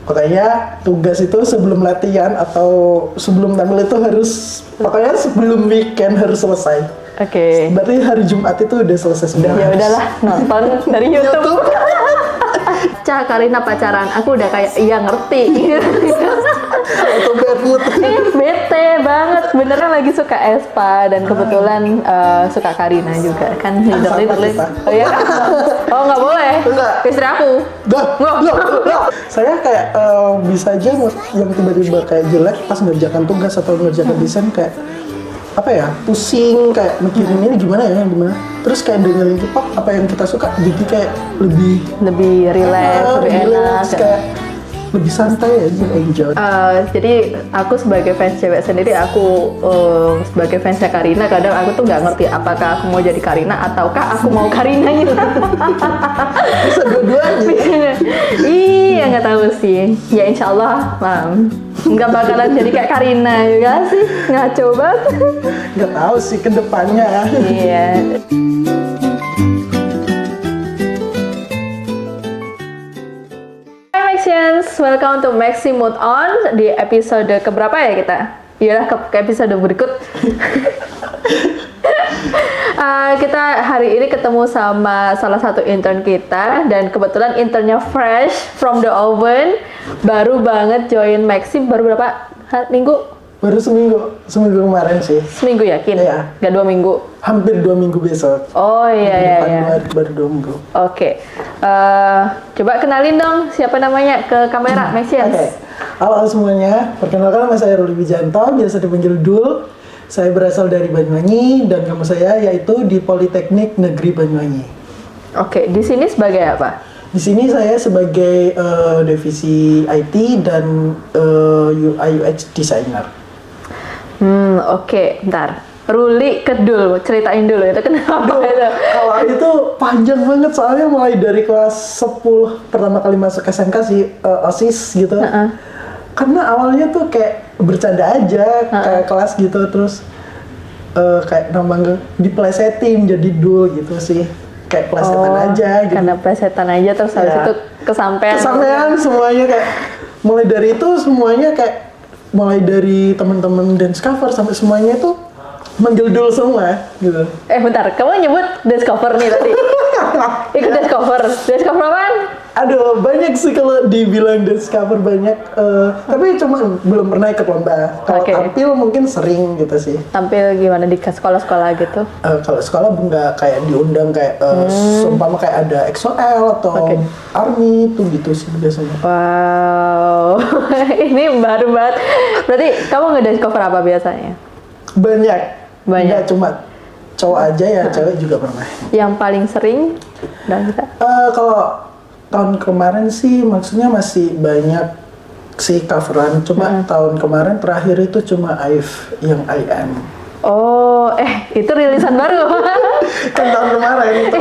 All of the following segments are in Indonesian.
Pokoknya tugas itu sebelum latihan atau sebelum tampil itu harus, pokoknya sebelum weekend harus selesai. Oke. Berarti hari Jumat itu udah selesai semua. Ya udahlah, nonton dari YouTube. Ca, Karina pacaran, aku udah kayak iya ngerti. Atau bad mood. Bete banget, beneran lagi suka Espa dan kebetulan suka Karina juga kan leader. kita. Oh iya? Oh nggak boleh. Enggak. Istri aku. Loh. Saya kayak bisa aja yang tiba-tiba kayak jelek pas ngerjakan tugas atau ngerjakan desain kayak apa ya, pusing kayak mikirin ini gimana terus kayak dengerin K-pop apa yang kita suka jadi kayak Lebih relax, lebih enak. relax, kayak lebih santai aja, enjoy. Jadi aku sebagai fans cewek sendiri, aku sebagai fansnya Karina, kadang aku tuh nggak ngerti apakah aku mau jadi Karina ataukah aku mau Karina gitu. Bisa dua-duanya. Iya nggak tahu sih. Ya insya Allah nggak bakalan jadi kayak Karina juga sih, ngaco banget. Nggak tahu sih ke depannya. Iya. Hai Maxians, welcome to Maxi Mood On di episode keberapa ya kita? Iyalah ke episode berikut. Kita hari ini ketemu sama salah satu intern kita dan kebetulan internnya fresh from the oven, baru banget join Maxi, baru berapa minggu? Baru seminggu kemarin sih. Seminggu yakin? Iya. Nggak 2 minggu? Hampir 2 minggu besok. Oh iya. Baru 2 minggu. Oke. Coba kenalin dong siapa namanya ke kamera, Maxians. Oke. Halo semuanya, perkenalkan nama saya Ruli Wijanto, biasa dipanggil Dul. Saya berasal dari Banyuwangi dan nama saya yaitu di Politeknik Negeri Banyuwangi. Oke, di sini sebagai apa? Di sini saya sebagai divisi IT dan UI UX designer. Oke, bentar. Ruli ke Dul, ceritain dulu itu kenapa itu? Kalau itu panjang banget soalnya mulai dari kelas 10 pertama kali masuk SMK sih OSIS gitu. Karena awalnya tuh kayak bercanda aja kayak kelas gitu, terus kayak nambah diplesetin jadi Dul gitu sih. Kayak plesetan aja gitu. Karena plesetan aja terus habis itu kesampean Semuanya kayak mulai dari itu semuanya kayak mulai dari teman-teman dance cover sampai semuanya itu manggil Dul semua gitu. Bentar, kamu nyebut dance cover nih tadi? Ikut dance cover apaan? Aduh, banyak sih kalau dibilang dance cover banyak, tapi cuma belum pernah ikut lomba. Kalau tampil mungkin sering gitu sih. Tampil gimana di sekolah-sekolah gitu? Kalau sekolah nggak kayak diundang kayak seumpama kayak ada EXO-L atau ARMY tuh gitu sih biasanya. Wow, ini baru banget. Berarti kamu nge-dance cover apa biasanya? Banyak. Nggak cuma cowok aja ya, cewek juga pernah. Yang paling sering dan kita? Kalau tahun kemarin sih maksudnya masih banyak sih coveran. Cuma tahun kemarin terakhir itu cuma Aif yang I Am. Oh, itu rilisan baru. Kan tahun kemarin itu.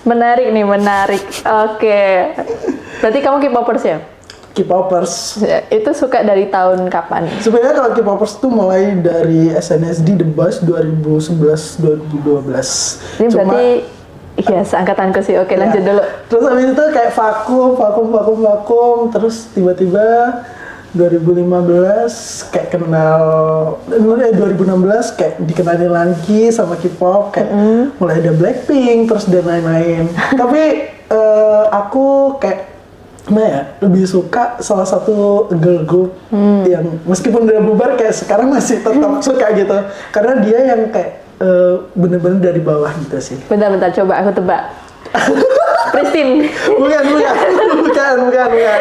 Menarik nih, menarik. Oke. Berarti kamu K-popers ya? K-popers. Itu suka dari tahun kapan? Sebenarnya kalau K-popers tuh mulai dari SNSD The Boys 2011-2012. Ini berarti iya, seangkatanku sih. Oke, lanjut dulu. Terus habis itu kayak vakum. Terus tiba-tiba 2015 kayak kenal, 2016 kayak dikenalin lagi sama K-pop, kayak mulai ada Blackpink, terus dan lain-lain. Tapi aku kayak lebih suka salah satu girl group yang meskipun udah bubar kayak sekarang masih tetap suka gitu. Karena dia yang kayak bener-bener dari bawah gitu sih. Bentar, coba aku tebak. Pristin. Bukan.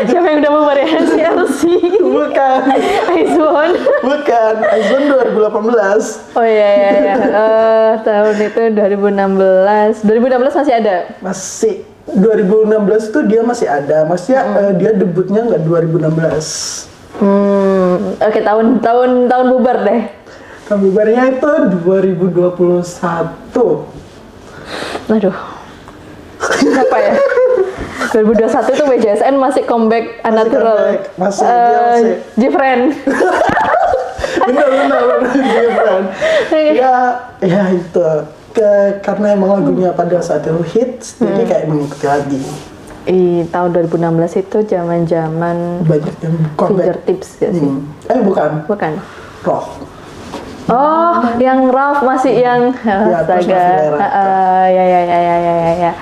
Siapa yang udah bubar ya? CLC. Bukan. Aizwon. Bukan. Aizwon 2018. Oh iya. Tahun itu 2016. 2016 masih ada? Masih. 2016 tuh dia masih ada. Maksudnya dia debutnya nggak 2016. Oke, tahun bubar deh. Tahun bubarnya itu 2021. Aduh. Apa ya? 2021 itu WJSN masih comeback unnatural. Masih. Gfriend. Bener Gfriend. Ya itu. Karena emang lagunya pada saat itu hits, jadi kayak mengikuti lagi. tahun 2016 itu zaman-zaman Banyak yang comeback. fingertips gak sih? Bukan. Bukan. Rock. Oh, yang Ralph masih yang Ya, terus astaga. masih era. Ya.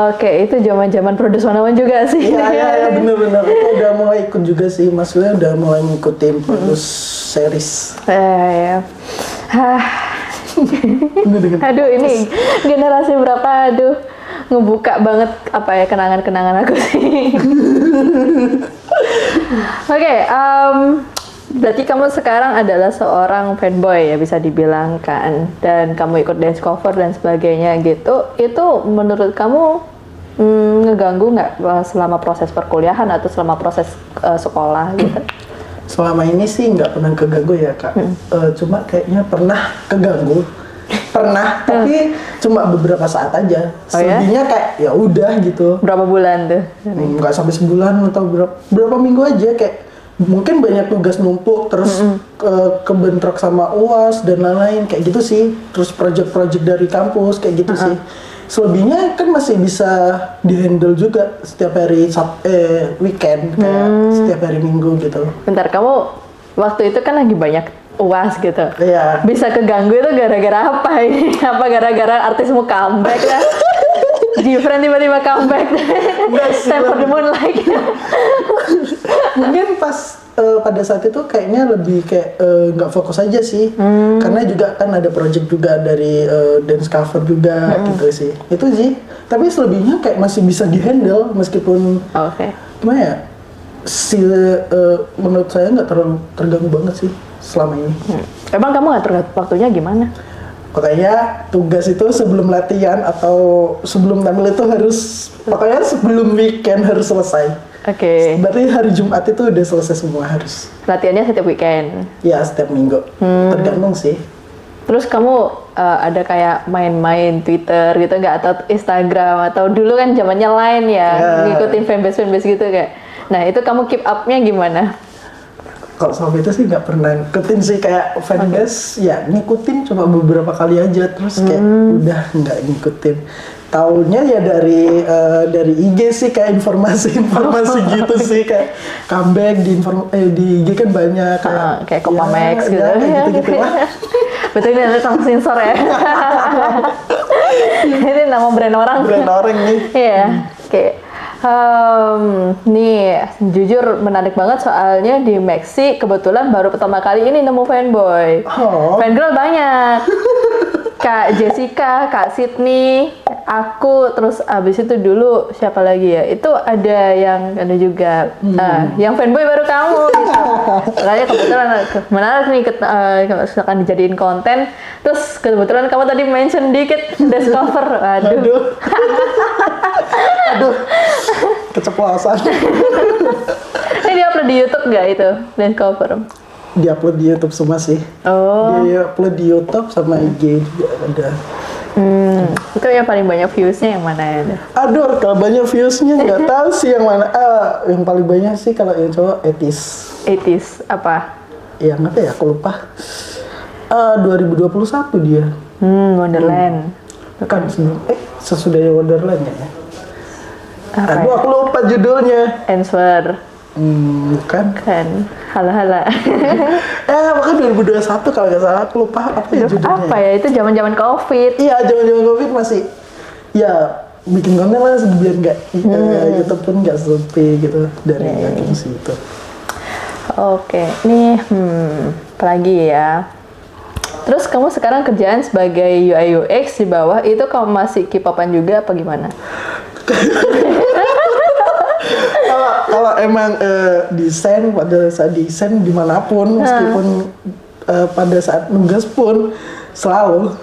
Oke, itu zaman-zaman Produce 101 juga sih. Iya, bener-bener. Aku udah mulai ikut juga sih, maksudnya udah mulai ngikutin produce series. Ya. Hah. Aduh, ini generasi berapa? Aduh, ngebuka banget apa ya kenangan-kenangan aku sih. Oke, berarti kamu sekarang adalah seorang fanboy ya bisa dibilang kan, dan kamu ikut dance cover dan sebagainya gitu. Itu menurut kamu ngeganggu nggak selama proses perkuliahan atau selama proses sekolah gitu? Selama ini sih nggak pernah keganggu ya kak. Cuma kayaknya pernah keganggu. Pernah, tapi cuma beberapa saat aja. Oh ya? Selebihnya kayak ya udah gitu. Berapa bulan tuh? Nggak sampai sebulan atau berapa minggu aja kayak mungkin banyak tugas numpuk terus kebentrok sama UAS dan lain-lain kayak gitu sih. Terus project-project dari kampus kayak gitu sih. Selebihnya kan masih bisa dihandle juga setiap hari weekend kayak setiap hari Minggu gitu. Bentar, kamu waktu itu kan lagi banyak UAS gitu. Iya. Bisa keganggu itu gara-gara apa ini? Apa gara-gara artismu comeback lah? Different tiba-tiba comeback. Time for the Moonlight. Mungkin pas pada saat itu kayaknya lebih kayak nggak fokus aja sih, karena juga kan ada project juga dari dance cover juga gitu sih. Itu sih. Tapi selebihnya kayak masih bisa dihandle meskipun gimana ya? Menurut saya nggak terlalu terganggu banget sih selama ini. Emang kamu ngatur waktunya gimana? Makanya tugas itu sebelum latihan atau sebelum tampil itu harus, pokoknya sebelum weekend harus selesai. Oke. Berarti hari Jumat itu udah selesai semua harus. Latihannya setiap weekend? Ya, setiap minggu. Tergantung sih. Terus kamu ada kayak main-main Twitter gitu nggak? Atau Instagram? Atau dulu kan zamannya Line ya, ngikutin fanbase gitu kayak. Nah, itu kamu keep up-nya gimana? Kalau sama itu sih nggak pernah ngikutin sih, kayak fanbase ya ngikutin cuma beberapa kali aja, terus kayak udah nggak ngikutin. Taunya ya dari IG sih, kayak informasi gitu sih, kayak comeback di IG kan banyak kayak Copamex gitu. Kayak gitu lah. Betul, ini ada tang sensor ya. Ini nama brand orang. Brand orang nih. Iya. Oke. Nih, jujur menarik banget soalnya di Maxi kebetulan baru pertama kali ini nemu fanboy. Fangirl banyak. Kak Jessica, Kak Sydney, aku, terus abis itu dulu siapa lagi ya? Itu ada yang ada juga, yang fanboy baru kamu. Gitu. Makanya kebetulan menarik nih, misalkan dijadiin konten. Terus kebetulan kamu tadi mention dikit dance cover, aduh. Aduh, keceplosan. Ini di-upload di YouTube nggak itu dance cover? Di-upload di YouTube semua sih. Di-upload di YouTube sama IG juga ada. Itu yang paling banyak views-nya yang mana ya? Aduh, kalau banyak views-nya nggak tahu sih yang mana. Yang paling banyak sih kalau yang cowok etis. Etis apa? Yang apa ya? Aku lupa. 2021 dia. Wonderland. Kan sesudah Wonderland ya. Apa Aduh, aku lupa judulnya. Answer. Bukan. Kan. Hala-hala. Bahkan 2021 kalau nggak salah, aku lupa apa ya judulnya. Apa ya? Itu zaman-zaman COVID. Iya, zaman-zaman COVID masih. Ya, bikin konten lah biar nggak YouTube pun nggak sepi gitu dari agensi itu. Oke, nih apa lagi ya? Terus kamu sekarang kerjaan sebagai UI UX di bawah itu kamu masih K-popan juga apa gimana? Kalau emang desain, pada saat desain dimanapun, meskipun pada saat nugas pun selalu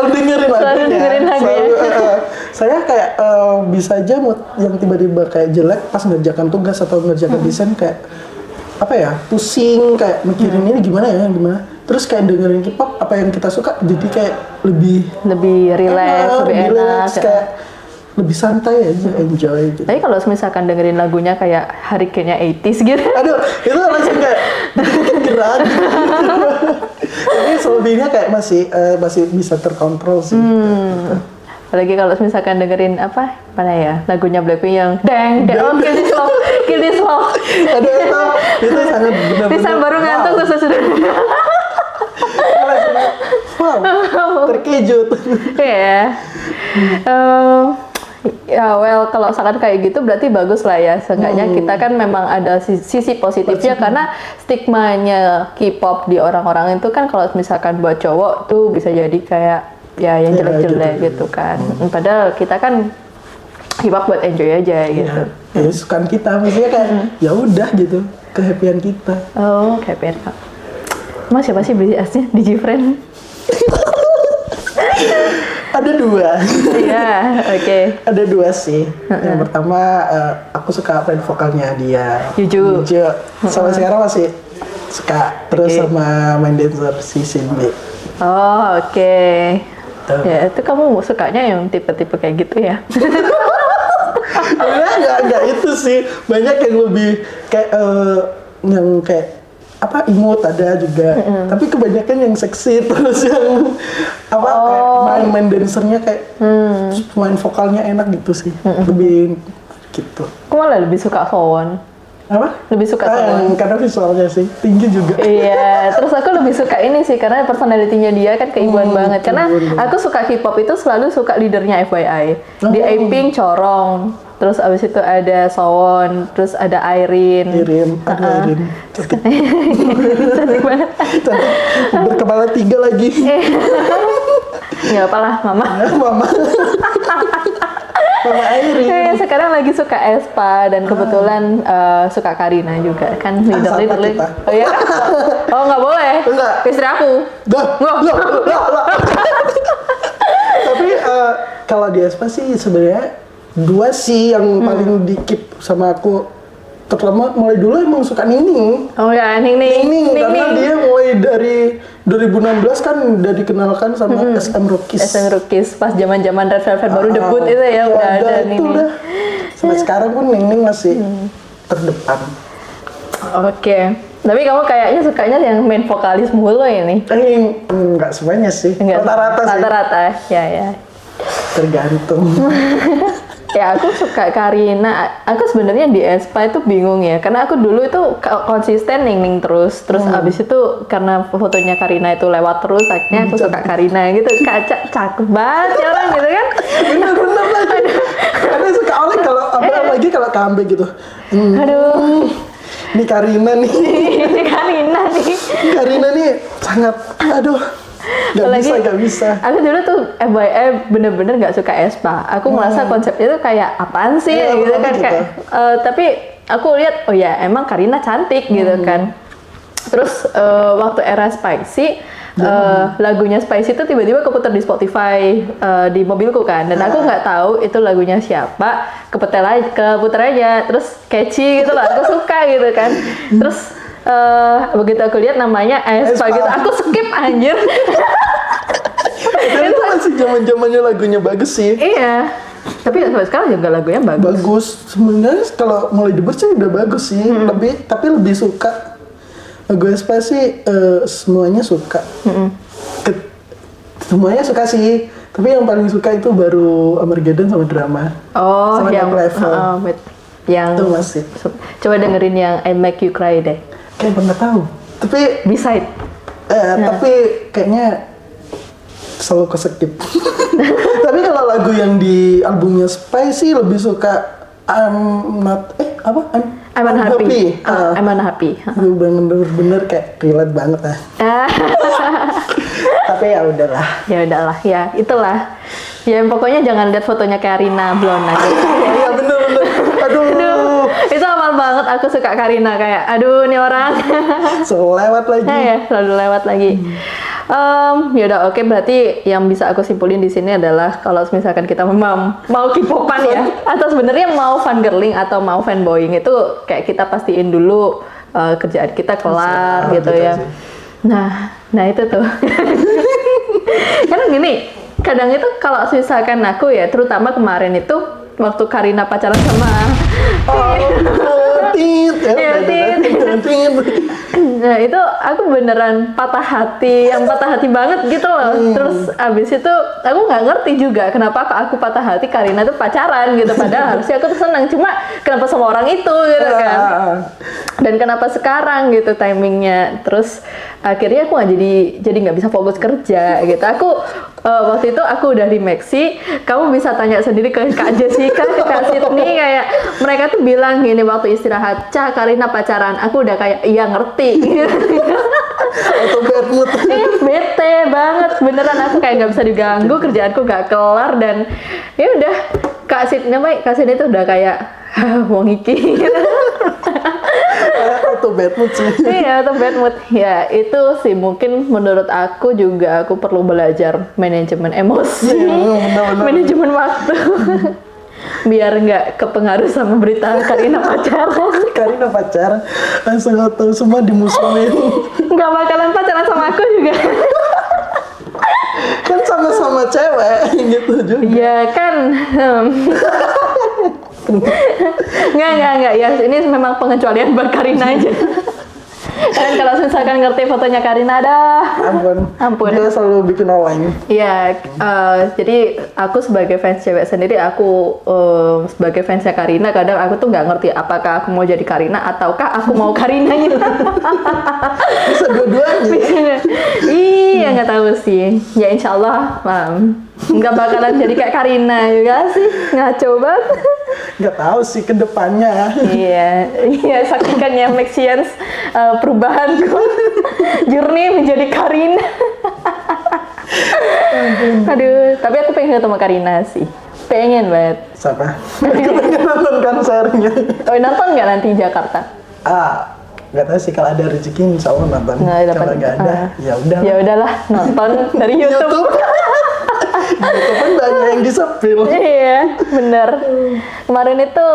dengerin lagunya. Saya kayak bisa aja yang tiba-tiba kayak jelek pas ngerjakan tugas atau ngerjakan desain kayak apa ya, pusing kayak mikirin ini gimana. Terus kayak dengerin K-pop apa yang kita suka, jadi kayak lebih relax, lebih enak, kayak lebih santai aja, enjoy gitu. Tapi kalau misalkan dengerin lagunya kayak Hurricane-nya 80s gitu. Aduh, itu langsung kayak bikin gerak gitu. Tapi selebihnya kayak masih bisa terkontrol sih. Gitu. Apalagi kalau misalkan dengerin apa mana ya lagunya Blackpink yang dang dang, oh kill this love. Aduh, itu sangat benar-benar. Bisa baru ngantuk terus sudah. Wow, terkejut. Iya. Ya well kalau misalkan kayak gitu berarti bagus lah ya. Seenggaknya kita kan memang ada sisi positifnya karena stigmanya K-pop di orang-orang itu kan kalau misalkan buat cowok tuh bisa jadi kayak ya yang jelek-jelek gitu kan. Padahal kita kan K-pop buat enjoy aja gitu. Ya sukaan kita, maksudnya kayak ya udah gitu, kehappyan kita. Oh, kehappyan Kak. Mas siapa sih BTS-nya di Gfriend? Ada dua. Iya, oke. Ada dua sih. Yang pertama aku suka band vokalnya dia. Juju. Sampai sekarang masih suka. Terus sama main dancer si Shinbi. Oh, oke. Ya, itu kamu sukanya yang tipe-tipe kayak gitu ya? Enggak itu sih. Banyak yang lebih kayak yang kayak apa emote ada juga, tapi kebanyakan yang seksi terus yang apa kayak main dancernya kayak main vokalnya enak gitu sih, lebih gitu. Aku malah lebih suka Sowon. Apa? Lebih suka Sowon. Karena visualnya sih tinggi juga. Iya, terus aku lebih suka ini sih karena personality-nya dia kan keibuan banget. Karena aku suka K-pop itu selalu suka leadernya FYI. Di A-Pink Corong. Terus abis itu ada Sowon, terus ada Irene. Irene. Cantik banget. Berkepala 3 lagi. Nggak apa lah, Mama. Mama Irene. Sekarang lagi suka Aespa dan kebetulan suka Karina juga kan leader. Oh iya? Oh nggak boleh. Enggak. Istri aku. Tapi kalau di Aespa sih sebenarnya dua sih yang paling di-keep sama aku. Terutama mulai dulu emang suka Ningning. Oh ya, Ningning. Karena dia mulai dari 2016 kan udah dikenalkan sama SM Rookies. SM Rookies pas zaman-zaman Red Velvet baru debut itu ya udah ada Ningning. Sampai sekarang pun Ningning masih terdepan. Oke. Tapi kamu kayaknya sukanya yang main vokalis mulu ini. Enggak semuanya sih. Rata-rata sih. Rata-rata, ya. Tergantung. Ya aku suka Karina. Aku sebenarnya di Aespa itu bingung ya, karena aku dulu itu konsisten Ningning terus abis itu karena fotonya Karina itu lewat terus, akhirnya aku suka Karina gitu. Kaca cakep banget ya orang gitu kan. Bener lagi. Karena suka oleh kalau apalagi kalau comeback gitu. Aduh. Ini Karina nih. Karina nih sangat Gak bisa. Aku dulu tuh FYI bener-bener gak suka Aespa. Aku merasa konsepnya tuh kayak apaan sih gitu kan. Kayak, tapi aku lihat oh ya emang Karina cantik gitu kan. Terus waktu era Spicy lagunya Spicy itu tiba-tiba keputar di Spotify di mobilku kan, dan aku nggak tahu itu lagunya siapa, keputar aja terus catchy gitu lah, aku suka gitu kan. Terus begitu aku lihat namanya Aespa gitu, aku skip anjir. Itu masih zaman-zamannya lagunya bagus sih. Iya. Tapi sampai sekarang juga lagunya bagus. Bagus. Sebenarnya kalau mulai debut sih udah bagus sih. Tapi lebih suka lagu Aespa sih semuanya suka. Semuanya suka sih. Tapi yang paling suka itu baru Armageddon sama Drama. Oh, sama yang Level. Yang itu masih. Coba dengerin yang I Make You Cry deh. Kayak pernah tahu. Tapi Beside. Tapi kayaknya selalu keskip. Tapi kalau lagu yang di albumnya Spicy lebih suka I'm Unhappy. I'm Unhappy. Bener-bener kayak relate banget lah. Tapi ya udahlah. Ya itulah. Ya pokoknya jangan lihat fotonya Karina blonde aja. Iya bener. Aduh. Itu amal banget, aku suka Karina kayak aduh nih orang. Selalu lewat lagi. Selalu lewat lagi. Yaudah oke, berarti yang bisa aku simpulin di sini adalah kalau misalkan kita mau K-popan ya, atau sebenarnya mau fangirling atau mau fanboying itu kayak kita pastiin dulu kerjaan kita kelar gitu ya. Sih. Nah itu tuh. Karena gini, kadang itu kalau misalkan aku ya, terutama kemarin itu waktu Karina pacaran sama Nah itu aku beneran patah hati, yang patah hati banget gitu loh. Terus abis itu aku nggak ngerti juga kenapa aku patah hati Karina tuh pacaran gitu. Padahal harusnya aku tuh senang, cuma kenapa sama orang itu gitu kan. Dan kenapa sekarang gitu timingnya. Terus akhirnya aku nggak jadi nggak bisa fokus kerja gitu. Aku waktu itu aku udah di Maxi, kamu bisa tanya sendiri ke Kak Jessica, ke Kak Sydney, kayak mereka tuh bilang gini waktu istirahat, Ca, Karina pacaran. Aku udah kayak iya ngerti. Atau bad mood. Bete banget beneran, aku kayak nggak bisa diganggu, kerjaanku nggak kelar. Dan ya udah Kak Sydney tuh udah kayak wong iki. Atau bad mood sih. Iya, atau bad mood. Ya, itu sih mungkin menurut aku juga aku perlu belajar manajemen emosi, benar-benar. manajemen waktu. Biar nggak kepengaruh sama berita Karina pacaran. Karina pacaran, langsung tahu semua dimusuhin. Nggak bakalan pacaran sama aku juga. Kan sama-sama cewek gitu juga. Iya kan. Nggak. Ya, ini memang pengecualian buat Karina aja. Dan kalau misalkan ngerti fotonya Karina, ampun. Dia selalu bikin online. Iya, jadi aku sebagai fans cewek sendiri, aku sebagai fansnya Karina, kadang aku tuh nggak ngerti apakah aku mau jadi Karina ataukah aku mau Karinanya. Bisa dua-duanya. Iya, nggak tahu sih. Ya insya Allah, nggak bakalan jadi kayak Karina juga sih, ngaco banget. Nggak tahu sih ke depannya. Iya, saksikan ya Maxians, perubahanku, journey menjadi Karina. Aduh, tapi aku pengen ketemu Karina sih, pengen banget. Siapa? Kita pengen nonton konsernya. Oh, nonton nggak nanti di Jakarta? Nggak tahu sih, kalau ada rezeki insya Allah nonton. Kalau nggak ada, ya udah. Ya udahlah, nonton dari YouTube. YouTube kan banyak yang disepil. Iya, bener. Kemarin itu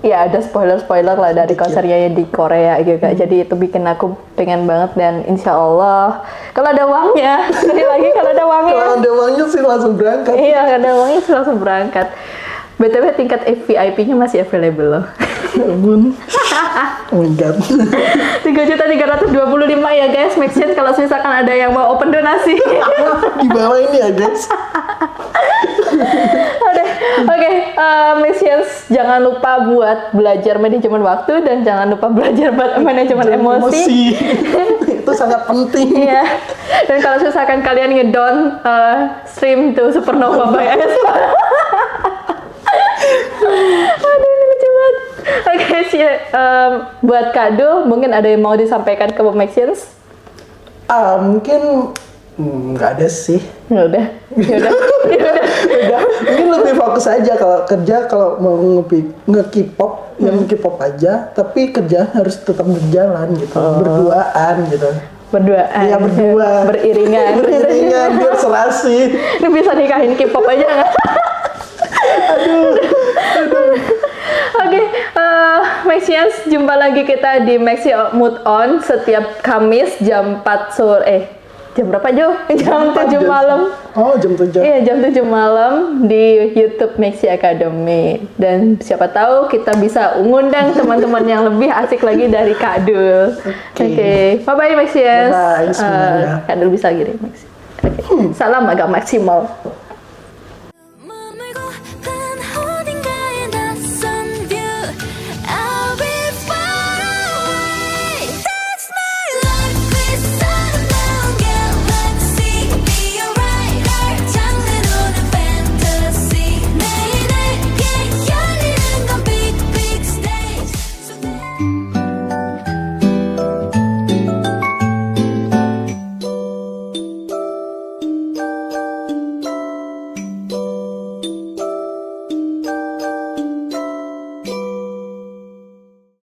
ya ada spoiler lah dari konsernya di Korea gitu Kak. Jadi itu bikin aku pengen banget, dan insya Allah kalau ada uangnya, kalau ada uangnya. Kalau ada uangnya sih langsung berangkat. Iya, kalau ada uangnya sih langsung berangkat. BTW tingkat VIP-nya masih available loh. Ampun. Oh my god. 3.325 ya guys, make sense kalau misalkan ada yang mau open donasi. Di bawah ini ya guys. Oke, make sense, jangan lupa buat belajar manajemen waktu dan jangan lupa belajar manajemen emosi. Itu sangat penting. Iya. Dan kalau misalkan kalian ngedon stream tuh Supernova by Aespa. Aduh, ini lucu banget. Oke sih, buat kado mungkin ada yang mau disampaikan ke Maxians? Mungkin nggak ada sih. Ya udah. Mungkin lebih fokus aja kalau kerja, kalau mau nge-K-pop, yang K-pop aja, tapi kerja harus tetap berjalan gitu, berduaan gitu. Berduaan. Iya, berdua. Beriringan. Biar selasi. Ini bisa nikahin K-pop aja nggak? Aduh. Oke, Maxians, jumpa lagi kita di Maxi Mood On setiap Kamis jam 4 sore. Jam berapa Jo? Jam 7 malam. Oh, jam 7. Iya, jam 7 malam di YouTube Maxi Academy. Dan siapa tahu kita bisa mengundang teman-teman yang lebih asik lagi dari Kak Dul. Oke. Bye-bye Maxians. Bye-bye, semuanya. Kak Dul bisa gini Maxi. Oke. Salam agak maksimal.